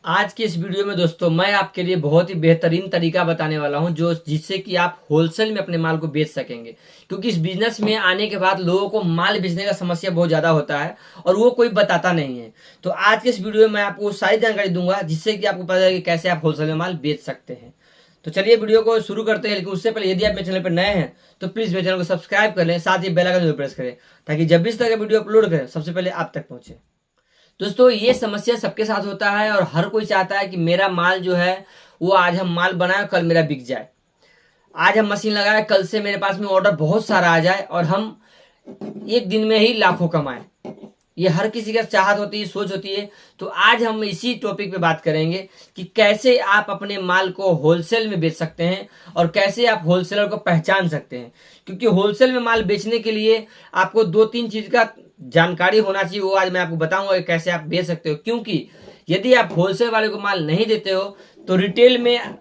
आज की इस वीडियो में दोस्तों मैं आपके लिए बहुत ही बेहतरीन तरीका बताने वाला हूं जो जिससे कि आप होलसेल में अपने माल को बेच सकेंगे। क्योंकि इस बिजनेस में आने के बाद लोगों को माल बेचने का समस्या बहुत ज़्यादा होता है और वो कोई बताता नहीं है। तो आज के इस वीडियो में मैं आपको सारी जानकारी दूंगा जिससे कि आपको पता चले कि कैसे आप होलसेल में माल बेच सकते हैं। तो चलिए वीडियो को शुरू करते हैं, लेकिन उससे पहले यदि आप मेरे चैनल पर नए हैं तो प्लीज़ मेरे चैनल को सब्सक्राइब कर लें, साथ ही बेल आइकन जरूर प्रेस करें ताकि जब भी इस तरह का वीडियो अपलोड करें सबसे पहले आप तक पहुंचे। दोस्तों ये समस्या सबके साथ होता है और हर कोई चाहता है कि मेरा माल जो है वो आज हम माल बनाए कल मेरा बिक जाए। आज हम मशीन लगाए कल से मेरे पास में ऑर्डर बहुत सारा आ जाए और हम एक दिन में ही लाखों कमाएं। ये हर किसी का चाहत होती है, सोच होती है। तो आज हम इसी टॉपिक पे बात करेंगे कि कैसे आप अपने माल को होलसेल में बेच सकते हैं और कैसे आप होलसेलर को पहचान सकते हैं। क्योंकि होलसेल में माल बेचने के लिए आपको दो तीन चीज का जानकारी होना चाहिए, वो आज मैं आपको बताऊंगा कि कैसे आप बेच सकते हो। क्योंकि यदि आप होलसेल वाले को माल नहीं देते हो तो रिटेल में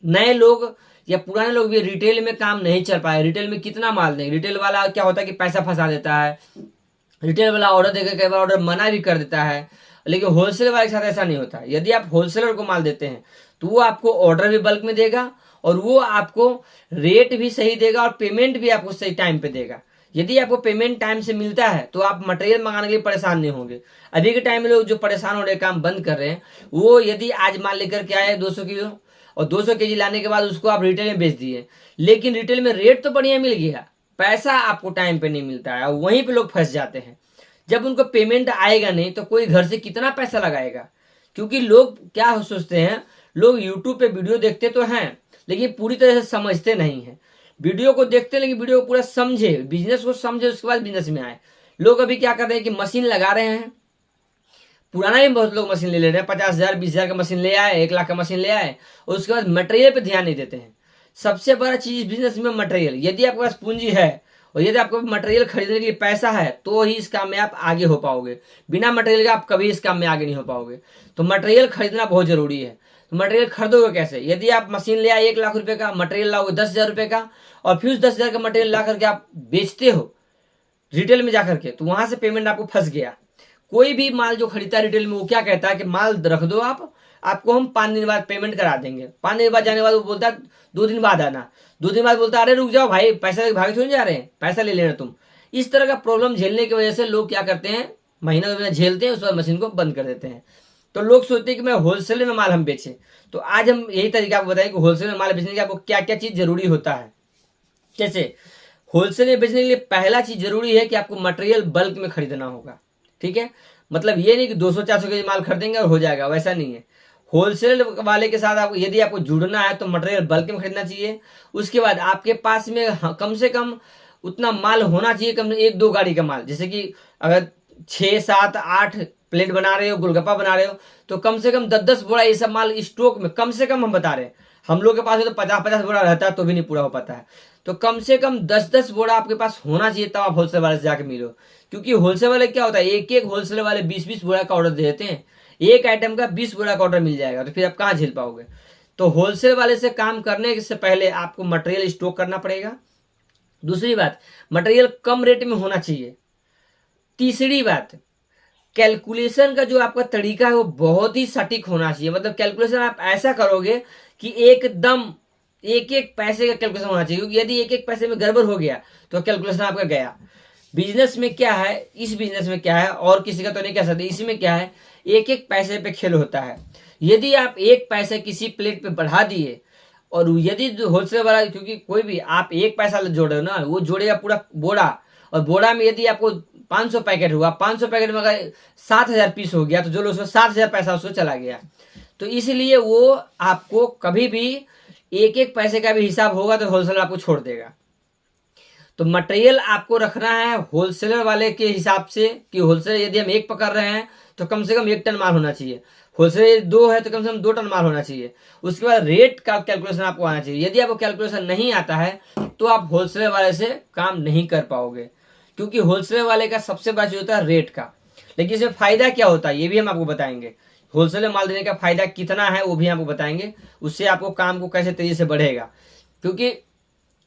नए लोग या पुराने लोग भी रिटेल में काम नहीं चल पाए। रिटेल में कितना माल देंगे? रिटेल वाला क्या होता है कि पैसा फंसा देता है। रिटेल वाला ऑर्डर देकर कई बार ऑर्डर मना भी कर देता है, लेकिन होलसेल वाले के साथ ऐसा नहीं होता। यदि आप होलसेलर को माल देते हैं तो वो आपको ऑर्डर भी बल्क में देगा और वो आपको रेट भी सही देगा और पेमेंट भी आपको सही टाइम पे देगा। यदि आपको पेमेंट टाइम से मिलता है तो आप मटेरियल मंगाने के लिए परेशान नहीं होंगे। अभी के टाइम में लोग जो परेशान हो रहे काम बंद कर रहे हैं, वो यदि आज माल लेकर के आए 200 किलो और 200 केजी लाने के बाद उसको आप रिटेल में बेच दिए, लेकिन रिटेल में रेट तो बढ़िया मिल गया, पैसा आपको टाइम पे नहीं मिलता है और वहीं पे लोग फंस जाते हैं। जब उनको पेमेंट आएगा नहीं तो कोई घर से कितना पैसा लगाएगा? क्योंकि लोग क्या सोचते हैं, लोग यूट्यूब पे वीडियो देखते तो हैं लेकिन पूरी तरह से समझते नहीं है। वीडियो को देखते लेकिन वीडियो को पूरा समझे, बिजनेस को समझे, उसके बाद बिजनेस में आए। लोग अभी क्या कर रहे हैं कि मशीन लगा रहे हैं, पुराना ही बहुत लोग मशीन ले रहे हैं, 50,000 20,000 का मशीन ले आए, 1 लाख का मशीन ले आए और उसके बाद मटेरियल पे ध्यान नहीं देते हैं। सबसे बड़ा चीज बिजनेस में मटेरियल। यदि आपके पास पूंजी है और यदि आपको मटेरियल खरीदने के लिए पैसा है तो ही इस काम में आप आगे हो पाओगे। बिना मटेरियल के आप कभी इस काम में आगे नहीं हो पाओगे। तो मटेरियल खरीदना बहुत जरूरी है। तो मटेरियल खरीदोगे कैसे? यदि आप मशीन ले आए 1 लाख रुपए का, मटेरियल लाओगे 10,000 रुपए का और फिर उस 10,000 का मटेरियल ला करके आप बेचते हो रिटेल में जाकर के, तो वहां से पेमेंट आपको फंस गया। कोई भी माल जो खरीदता है रिटेल में वो क्या कहता है कि माल रख दो आप, आपको हम 5 दिन बाद पेमेंट करा देंगे। 5 दिन बाद जाने के बाद वो बोलता है 2 दिन बाद आना। 2 दिन बाद बोलता है अरे रुक जाओ भाई, पैसा भागे थोड़ी जा रहे हैं, पैसा ले लेना तुम। इस तरह का प्रॉब्लम झेलने की वजह से लोग क्या करते हैं, महीना 2 महीना झेलते हैं, उसके बाद मशीन को बंद कर देते हैं। तो लोग सोचते हैं कि मैं होलसेल में माल हम बेचें। तो आज हम यही तरीका आपको बताएं कि होलसेल में माल बेचने के आपको क्या क्या चीज जरूरी होता है। जैसे होलसेल में बेचने के लिए पहला चीज जरूरी है कि आपको मटेरियल बल्क में खरीदना होगा। ठीक है, मतलब ये नहीं कि 200-400 केजी माल खरीदेंगे और हो जाएगा, वैसा नहीं है। होलसेल वाले के साथ आपको यदि आपको जुड़ना है तो मटेरियल बल्क में खरीदना चाहिए। उसके बाद आपके पास में कम से कम उतना माल होना चाहिए, कम से 1-2 गाड़ी का माल। जैसे कि अगर 6-7-8 प्लेट बना रहे हो, गोलगप्पा बना रहे हो, तो कम से कम 10-10 बोरा ये सब माल स्टॉक में कम से कम हम बता रहे हैं। हम लोग के पास तो 50-50 बोरा रहता है तो भी नहीं पूरा हो पाता है। तो कम से कम 10-10 बोरा आपके पास होना चाहिए, तब आप होलसेल वाले से जाके मिलो। क्योंकि होलसेल वाले क्या होता है, एक एक होलसेल वाले 20-20 बोरा का ऑर्डर दे देते हैं, एक आइटम का 20 बोरा का ऑर्डर मिल जाएगा, तो फिर आप कहाँ झेल पाओगे? तो होलसेल वाले से काम करने से पहले आपको मटेरियल स्टॉक करना पड़ेगा। दूसरी बात, मटेरियल कम रेट में होना चाहिए। तीसरी बात, कैलकुलेशन का जो आपका तरीका है वो बहुत ही सटीक होना चाहिए। मतलब कैलकुलेशन आप ऐसा करोगे कि एकदम एक एक पैसे का कैलकुलेशन होना चाहिए। क्योंकि यदि एक एक पैसे में गड़बड़ हो गया तो कैलकुलेशन आपका गया। बिजनेस में क्या है, इस बिजनेस में क्या है और किसी का तो नहीं कह सकते, इसमें क्या है, एक एक पैसे पे खेल होता है। यदि आप एक पैसा किसी प्लेट पे बढ़ा दिए और यदि होलसेल वाला, क्योंकि कोई भी आप एक पैसा जोड़ रहे हो ना, वो जोड़ेगा पूरा बोरा, और बोरा में यदि आपको 500 पैकेट हुआ, 500 पैकेट में अगर 7,000 पीस हो गया तो जो लोग 7,000 पैसा उसको चला गया। तो इसलिए वो आपको कभी भी एक एक पैसे का भी हिसाब होगा तो होलसेलर आपको छोड़ देगा। तो मटेरियल आपको रखना है होलसेलर वाले के हिसाब से कि होलसेलर यदि हम 1 पकड़ रहे हैं तो कम से कम 1 टन माल होना चाहिए। होलसेलर 2 है तो कम से कम 2 टन माल होना चाहिए। उसके बाद रेट का कैलकुलेशन आपको आना चाहिए। यदि आपको कैलकुलेशन नहीं आता है तो आप होलसेलर वाले से काम नहीं कर पाओगे। क्योंकि होलसेलर वाले का सबसे बड़ा चीज होता है रेट का। लेकिन इसमें फायदा क्या होता है ये भी हम आपको बताएंगे। होलसेलर माल देने का फायदा कितना है वो भी आपको बताएंगे। उससे आपको काम को कैसे तेजी से बढ़ेगा। क्योंकि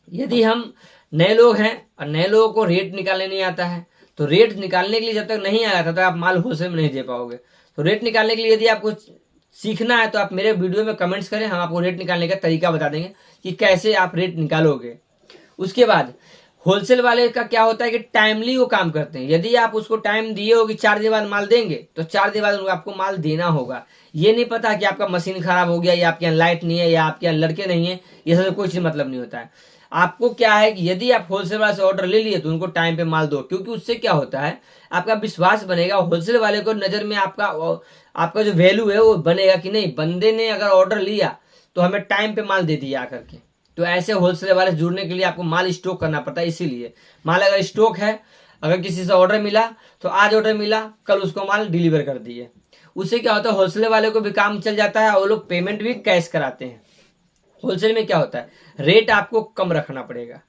यदि हम नए लोग हैं और नए लोगों को रेट निकालने नहीं आता है, तो रेट निकालने के लिए जब तक नहीं आया था तो आप माल होलसेल में नहीं दे पाओगे। तो रेट निकालने के लिए यदि आपको सीखना है तो आप मेरे वीडियो में कमेंट्स करें, हम आपको रेट निकालने का तरीका बता देंगे कि कैसे आप रेट निकालोगे। उसके बाद होलसेल वाले का क्या होता है कि टाइमली वो काम करते हैं। यदि आप उसको टाइम दिए हो कि 4 दिन बाद माल देंगे तो 4 दिन बाद उनको आपको माल देना होगा। ये नहीं पता कि आपका मशीन खराब हो गया या आपके यहाँ लाइट नहीं है या आपके यहाँ लड़के नहीं है, ये सब कोई चीज मतलब नहीं होता है। आपको क्या है कि यदि आप होलसेल वाले से ऑर्डर ले लिए तो उनको टाइम पे माल दो, क्योंकि उससे क्या होता है आपका विश्वास बनेगा। होलसेल वाले को नजर में आपका जो वैल्यू है वो बनेगा कि नहीं, बंदे ने अगर ऑर्डर लिया तो हमें टाइम पे माल दे दिया आकर के। तो ऐसे होलसेल वाले जुड़ने के लिए आपको माल स्टॉक करना पड़ता है। इसीलिए माल अगर स्टॉक है, अगर किसी से ऑर्डर मिला तो आज ऑर्डर मिला, कल उसको माल डिलीवर कर दिए। उससे क्या होता है होलसेल वाले को भी काम चल जाता है और वो लोग पेमेंट भी कैश कराते हैं। होलसेल में क्या होता है रेट आपको कम रखना पड़ेगा।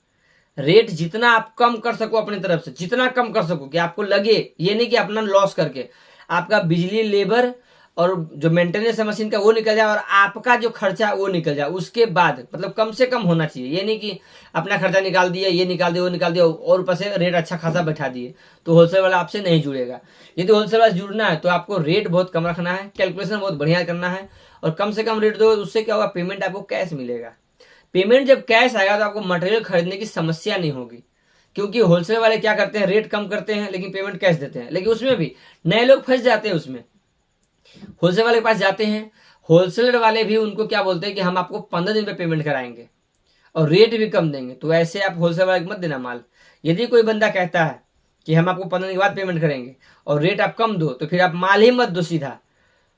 रेट जितना आप कम कर सको अपनी तरफ से, जितना कम कर सको कि आपको लगे, ये नहीं कि अपना लॉस करके आपका बिजली लेबर और जो मेंटेनेंस है मशीन का वो निकल जाए और आपका जो खर्चा है वो निकल जाए। उसके बाद मतलब कम से कम होना चाहिए। ये नहीं कि अपना खर्चा निकाल दिया, ये निकाल दिया, वो निकाल दिया और ऊपर से रेट अच्छा खासा बैठा दिए, तो होलसेल वाला आपसे नहीं जुड़ेगा। यदि होलसेल वाला जुड़ना है तो आपको रेट बहुत कम रखना है, कैलकुलेशन बहुत बढ़िया करना है और कम से कम रेट दो। उससे क्या होगा पेमेंट आपको कैश मिलेगा। पेमेंट जब कैश आएगा तो आपको मटेरियल खरीदने की समस्या नहीं होगी, क्योंकि होलसेल वाले क्या करते हैं रेट कम करते हैं लेकिन पेमेंट कैश देते हैं। लेकिन उसमें भी नए लोग फंस जाते हैं। उसमें होलसेल वाले के पास जाते हैं, होलसेलर वाले भी उनको क्या बोलते हैं कि हम आपको 15 दिन पे पेमेंट कराएंगे और रेट भी कम देंगे। तो ऐसे आप होलसेल वाले को मत देना माल। यदि कोई बंदा कहता है कि हम आपको 15 दिन के बाद पेमेंट करेंगे और रेट आप कम दो, तो फिर आप माल ही मत दो सीधा।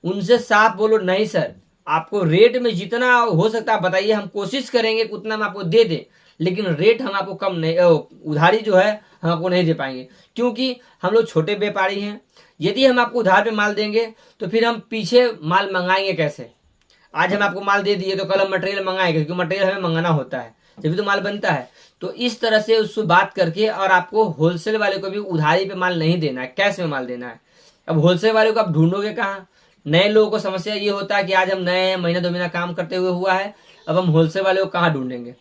उनसे साफ बोलो नहीं सर, आपको रेट में जितना हो सकता है बताइए, हम कोशिश करेंगे कि उतना हम आपको दे दें, लेकिन रेट हम आपको कम नहीं, उधारी जो है हम आपको नहीं दे पाएंगे, क्योंकि हम लोग छोटे व्यापारी हैं। यदि हम आपको उधार पे माल देंगे तो फिर हम पीछे माल मंगाएंगे कैसे। आज हम आपको माल दे दिए तो कल हम मटेरियल मंगाएंगे, क्योंकि मटेरियल हमें मंगाना होता है, जब तो माल बनता है। तो इस तरह से उससे बात करके और आपको होलसेल वाले को भी उधारी पे माल नहीं देना है, कैश में माल देना है। अब होलसेल वाले को आप ढूंढोगे कहाँ। नए लोगों को समस्या ये होता है कि आज हम नए हैं, महीना 2 महीना काम करते हुए हुआ है, अब हम होलसेल वाले को कहाँ ढूंढेंगे।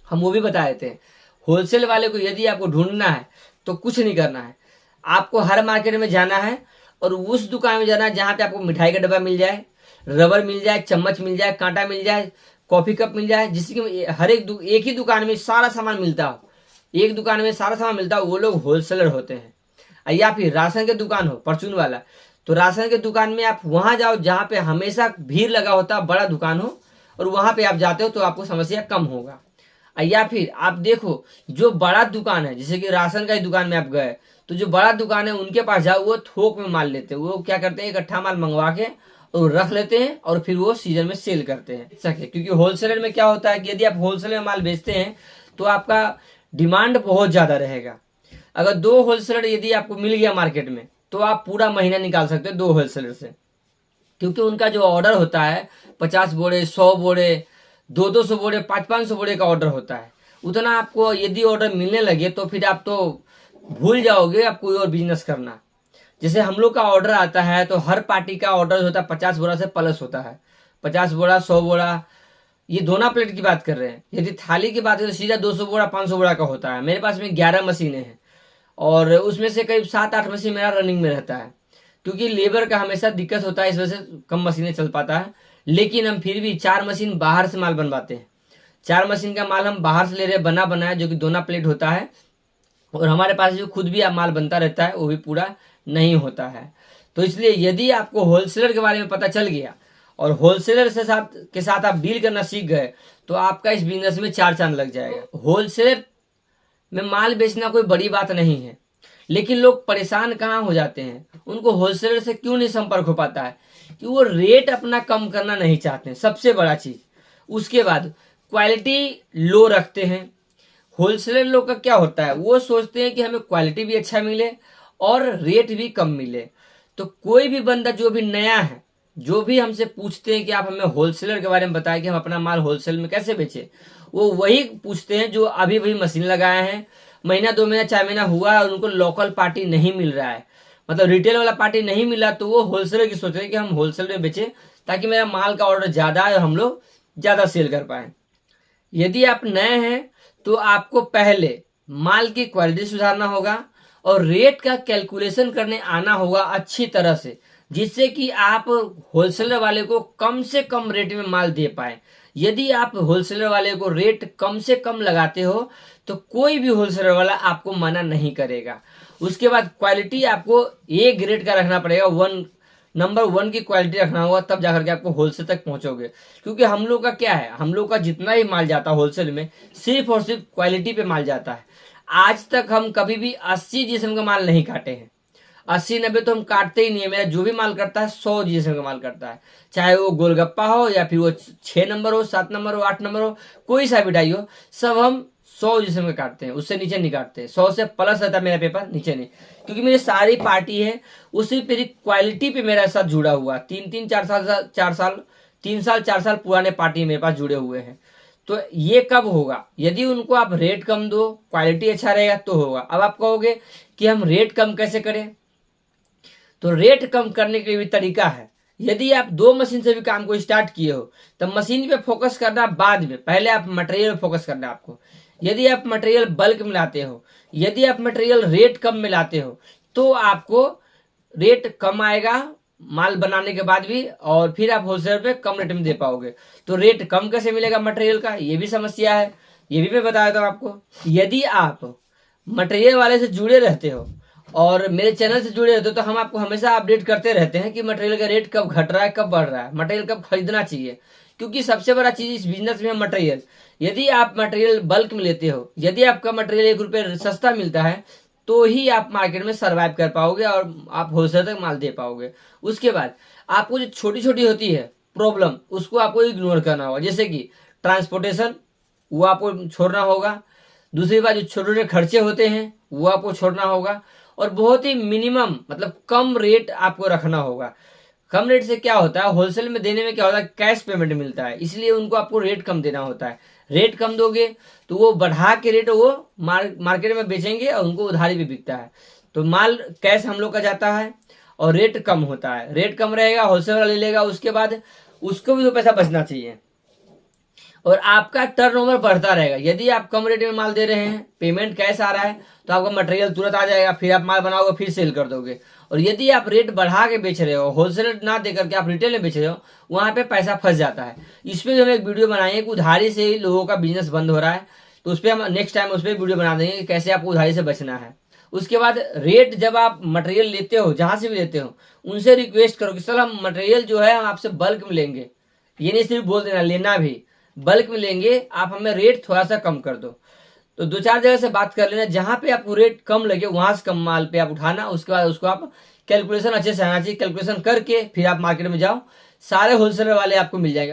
हम वो भी बता देते हैं। होलसेल वाले को यदि आपको ढूंढना है तो कुछ नहीं करना है, आपको हर मार्केट में जाना है और उस दुकान में जाना है जहाँ पे आपको मिठाई का डब्बा मिल जाए, रबर मिल जाए, चम्मच मिल जाए, कांटा मिल जाए, कॉफी कप मिल जाए, जिसकी हर एक ही दुकान में सारा सामान मिलता हो। एक दुकान में सारा सामान मिलता हो, वो लोग होलसेलर होते हैं। या फिर राशन के दुकान हो परचून वाला, तो राशन के दुकान में आप वहां जाओ जहाँ पे हमेशा भीड़ लगा होता है, बड़ा दुकान हो, और वहां पे आप जाते हो तो आपको समस्या कम होगा। या फिर आप देखो जो बड़ा दुकान है, जैसे कि राशन का ही दुकान में आप गए तो जो बड़ा दुकान है उनके पास जाओ, वो थोक में माल लेते हैं। वो क्या करते हैं इकट्ठा माल मंगवा के और रख लेते हैं और फिर वो सीजन में सेल करते हैं सके। क्योंकि होलसेलर में क्या होता है कि यदि आप होलसेल में माल बेचते हैं तो आपका डिमांड बहुत ज्यादा रहेगा। अगर 2 होलसेलर यदि आपको मिल गया मार्केट में तो आप पूरा महीना निकाल सकते हो 2 होलसेलर से, क्योंकि उनका जो ऑर्डर होता है 50 बोरे, 100 बोरे, 200 बोरे, 500 बोरे का ऑर्डर होता है। उतना आपको यदि ऑर्डर मिलने लगे तो फिर आप तो भूल जाओगे आप कोई और बिजनेस करना। जैसे हम लोग का ऑर्डर आता है तो हर पार्टी का ऑर्डर होता है 50 बोरा से प्लस होता है। 50 बोरा, 100 बोरा, ये दोना प्लेट की बात कर रहे हैं। यदि थाली की बात करें तो सीधा 200 बोरा, 500 बोरा का होता है। मेरे पास में 11 मशीनें हैं और उसमें से करीब 7-8 मशीन मेरा रनिंग में रहता है, क्योंकि लेबर का हमेशा दिक्कत होता है, इस वजह से कम मशीनें चल पाता है। लेकिन हम फिर भी 4 मशीन बाहर से माल बनवाते हैं। 4 मशीन का माल हम बाहर से ले रहे हैं बना बनाया, जो कि दोना प्लेट होता है। और हमारे पास जो खुद भी माल बनता रहता है वो भी पूरा नहीं होता है। तो इसलिए यदि आपको होलसेलर के बारे में पता चल गया और होलसेलर के साथ आप डील करना सीख गए तो आपका इस बिजनेस में 4 चांद लग जाएगा। होलसेलर में माल बेचना कोई बड़ी बात नहीं है, लेकिन लोग परेशान कहाँ हो जाते हैं, उनको होलसेलर से क्यों नहीं संपर्क हो पाता है कि वो रेट अपना कम करना नहीं चाहते हैं, सबसे बड़ा चीज। उसके बाद क्वालिटी लो रखते हैं। होलसेलर लोग का क्या होता है, वो सोचते हैं कि हमें क्वालिटी भी अच्छा मिले और रेट भी कम मिले। तो कोई भी बंदा जो भी नया है, जो भी हमसे पूछते हैं कि आप हमें होलसेलर के बारे में बताएं कि हम अपना माल होलसेल में कैसे बेचें, वो वही पूछते हैं जो अभी भी मशीन लगाए हैं, महीना 2 महीना 4 महीना हुआ है और उनको लोकल पार्टी नहीं मिल रहा है, मतलब रिटेल वाला पार्टी नहीं मिला, तो वो होलसेलर की सोच रहे हैं कि हम होलसेल में बेचें ताकि मेरा माल का ऑर्डर ज्यादा है और हम लोग ज्यादा सेल कर पाए। यदि आप नए हैं तो आपको पहले माल की क्वालिटी सुधारना होगा और रेट का कैलकुलेशन करने आना होगा अच्छी तरह से। जिससे कि आप होलसेलर वाले को कम से कम रेट में माल दे पाए। यदि आप होलसेलर वाले को रेट कम से कम लगाते हो तो कोई भी होलसेलर वाला आपको मना नहीं करेगा। उसके बाद क्वालिटी आपको ए ग्रेड का रखना पड़ेगा, नंबर 1 की क्वालिटी रखना होगा, तब जाकर के आपको होलसेल तक पहुंचोगे। क्योंकि हम लोग का क्या है, हम लोग का जितना ही माल जाता है होलसेल में सिर्फ और सिर्फ क्वालिटी पे माल जाता है। आज तक हम कभी भी 80 जीएसएम का माल नहीं काटे हैं। 80-90 तो हम काटते ही नहीं है। मेरा जो भी माल करता है 100 जीएसएम का माल करता है, चाहे वो गोलगप्पा हो या फिर वो 6 नंबर हो, 7 नंबर हो, 8 नंबर हो, कोई सा मिठाई हो, सब हम 100 जीएसएम का काटते हैं, उससे नीचे नहीं काटते। 100 से प्लस रहता है मेरा पेपर, नीचे नहीं। क्योंकि मेरी सारी पार्टी है उसी मेरी क्वालिटी पे मेरा साथ जुड़ा हुआ। 3 साल 4 साल पुराने पार्टी मेरे पास जुड़े हुए हैं। तो ये कब होगा, यदि उनको आप रेट कम दो, क्वालिटी अच्छा रहेगा तो होगा। अब आप कहोगे कि हम रेट कम कैसे करें, तो रेट कम करने के भी तरीका है। यदि आप 2 मशीन से भी काम को स्टार्ट किए हो तो मशीन पे फोकस करना बाद में, पहले आप मटेरियल पे फोकस करना है आपको। यदि आप मटेरियल बल्क में लाते हो, यदि आप मटेरियल रेट कम में लाते हो तो आपको रेट कम आएगा माल बनाने के बाद भी, और फिर आप होलसेल पे कम रेट में दे पाओगे। तो रेट कम कैसे मिलेगा मटेरियल का, ये भी समस्या है, ये भी मैं बता देता हूँ आपको। यदि आप मटेरियल वाले से जुड़े रहते हो और मेरे चैनल से जुड़े रहते हो तो हम आपको हमेशा अपडेट करते रहते हैं कि मटेरियल का रेट कब घट रहा है, कब बढ़ रहा है, मटेरियल कब खरीदना चाहिए। क्योंकि सबसे बड़ा चीज इस बिजनेस में है मटेरियल। यदि आप मटेरियल बल्क में लेते हो, यदि आपका मटेरियल 1 रुपये सस्ता मिलता है तो ही आप मार्केट में सर्वाइव कर पाओगे और आप होलसेल तक माल दे पाओगे। उसके बाद आपको जो छोटी छोटी होती है प्रॉब्लम, उसको आपको इग्नोर करना होगा। जैसे कि ट्रांसपोर्टेशन, वो आपको छोड़ना होगा। दूसरी बात, जो छोटे छोटे खर्चे होते हैं वो आपको छोड़ना होगा। और बहुत ही मिनिमम मतलब कम रेट आपको रखना होगा। कम रेट से क्या होता है, होलसेल में देने में क्या होता है, कैश पेमेंट मिलता है, इसलिए उनको आपको रेट कम देना होता है। रेट कम दोगे तो वो बढ़ा के रेट वो मार्केट में बेचेंगे और उनको उधारी भी बिकता है। तो माल कैश हम लोग का जाता है और रेट कम होता है। रेट कम रहेगा, होलसेल वाला ले लेगा, उसके बाद उसको भी तो पैसा बचना चाहिए और आपका टर्नओवर बढ़ता रहेगा। यदि आप कम रेट में माल दे रहे हैं, पेमेंट कैश आ रहा है, तो आपका मटेरियल तुरंत आ जाएगा, फिर आप माल बनाओगे, फिर सेल कर दोगे। और यदि आप रेट बढ़ा के बेच रहे हो, होलसेल ना देकर के आप रिटेल में बेच रहे हो, वहां पे पैसा फंस जाता है। इस पे हम एक वीडियो बनाए कि उधारी से ही लोगों का बिजनेस बंद हो रहा है, तो उस पर हम नेक्स्ट टाइम उस पर वीडियो बना देंगे कि कैसे आपको उधारी से बचना है। उसके बाद रेट, जब आप मटेरियल लेते हो, जहां से भी लेते हो, उनसे रिक्वेस्ट करो कि सर हम मटेरियल जो है हम आपसे बल्क में लेंगे। ये नहीं सिर्फ बोल देना, लेना भी बल्क में लेंगे, आप हमें रेट थोड़ा सा कम कर दो। तो 2-4 जगह से बात कर लेना, जहां पे आपको रेट कम लगे वहां से कम माल पे आप उठाना। उसके बाद उसको आप कैलकुलेशन अच्छे से आना चाहिए, कैलकुलेशन करके फिर आप मार्केट में जाओ, सारे होलसेलर वाले आपको मिल जाएंगे।